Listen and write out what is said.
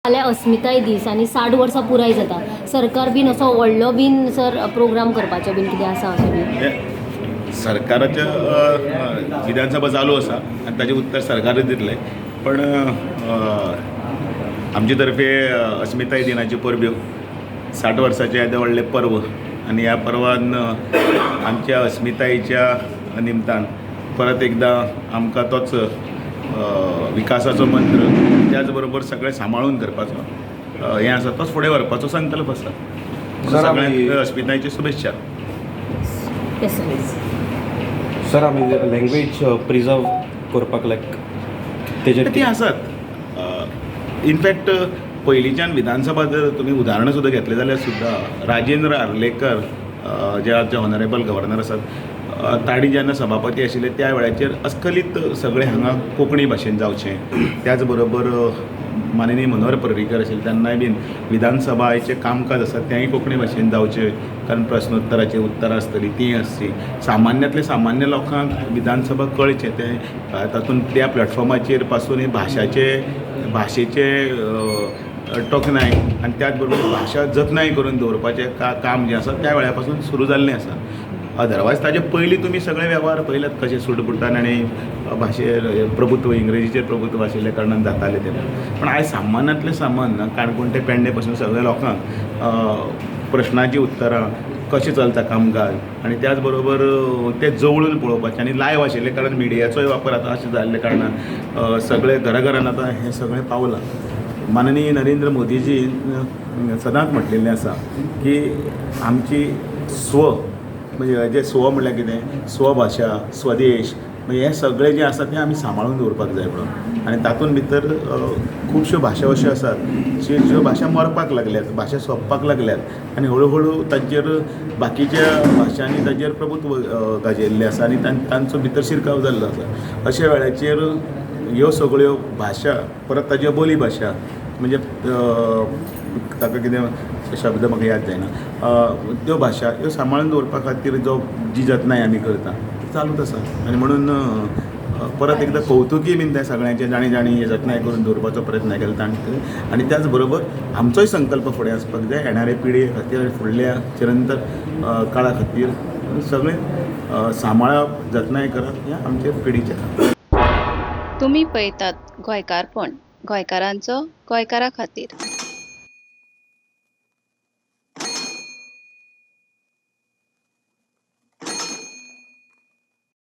जाल्यार अस्मिताय दीस आनी 60 वर्सां पुराय जाता. सरकार बीन असो व्हडलो बीन सर प्रोग्राम करपाचो बीन कितें आसा अशें बीन? सरकाराच्या विधानसभा चालू आसा आनी ताजें उत्तर सरकारूच दितलें. पण आमचे तर्फे अस्मिताय दिनाच्यो परब्यो 60 वर्साचें येदें व्हडलें पर्व आनी ह्या पर्वान आमच्या अस्मितायेच्या निमतान परत एकदां आमकां तोच विकासाचो मंत्र त्याच बरोबर सगळें सांबाळून करपाचो हें आसा तोच फुडें व्हरपाचो संकल्प आसा. सगळ्यांक अस्मितायेच्यो शुभेच्छा. सर आमी लँग्वेज प्रिजर्व करपाक तेजेर ती आसात. इनफॅक्ट पयलींच्यान विधानसभा जर तुमी उदाहरणां सुद्दां घेतलें जाल्यार सुद्दां राजेंद्र आर्लेकर जे आमचे ऑनरेबल गव्हर्नर आसात ताणी जेन्ना सभापती आशिल्ले त्या वेळाचेर अस्खलीत सगळें हांगा कोंकणी भाशेन जावचें. त्याच बरोबर माननीय मनोहर पर्रीकर आशिल्ले तेन्नाय बीन विधानसभाचें कामकाज आसा तेंय कोंकणी भाशेन जावचें. कारण प्रस्नोत्तराची उतरां आसतलीं तीं आसची. सामान्यांतल्या सामान्य लोकांक विधानसभा कळचें तें तातूंत त्या प्लॅटफॉर्माचेर पासून ही भाशेचे टोखणाय आनी त्याच बरोबर भाशा जतनाय करून दवरपाचें काम जें आसा त्या वेळा पासून सुरू जाल्लें आसा. अदरवायज ताजे पयलीं तुमी सगळे वेव्हार पळयल्यात कशे सुटबुटान आनी भाशेर प्रभुत्व इंग्रजीचेर प्रभुत्व आशिल्ल्या कारणान जातालें तें. पण आयज सामान्यांतलें सामान्य काणकोण ते पेडणे पासून सगळ्या लोकांक प्रश्नांची उतरां कशें चलता कामकाज आनी त्याच बरोबर ते जवळून पळोवपाचें आनी लायव्ह आशिल्ले कारण मिडियाचोय वापर आतां अशें जाल्ले कारणान सगळे घराघरान आतां हें सगळें पावलां. माननीय नरेंद्र मोदीजी सदांच म्हटलेलें आसा की आमची म्हणजे जे स्व म्हणल्यार कितें स्वभाशा स्वदेश म्हणजे हें सगळें जें आसा तें आमी सांबाळून दवरपाक जाय म्हणून. आनी तातूंत भितर खुबश्यो भाशा अश्यो आसात ज्यो भाशा मरपाक लागल्यात, भाशा सोंपपाक लागल्यात आनी हळू हळू तांचेर बाकीच्या भाशांनी ताचेर प्रभुत्व गाजयल्लें आसा आनी तांचो भितर शिरकाव जाल्लो आसा. अशा वेळाचेर ह्यो सगळ्यो भाशा परत ताज्यो बोली भाशा म्हणजे ताका कितें शब्द म्हाका याद जायना त्यो भाशा ह्यो सांबाळून दवरपा खातीर जी जतनाय आमी करता ती चालूच आसा. आनी म्हणून परत एकदां कौतुकी बीन त्या सगळ्यांचे जाणी हे जतनाय करून दवरपाचो प्रयत्न केला आनी त्याच बरोबर आमचोय संकल्प फुडें आसपाक जाय येणाऱ्या पिळगे खातीर आनी फुडल्या चिरंतर काळा खातीर सगळें सांबाळप जतनाय करप हें आमचे पिढीचें काम. तुम्ही पळयतात गोंयकारपण, गोंयकारांचो गोंयकारा खातीर.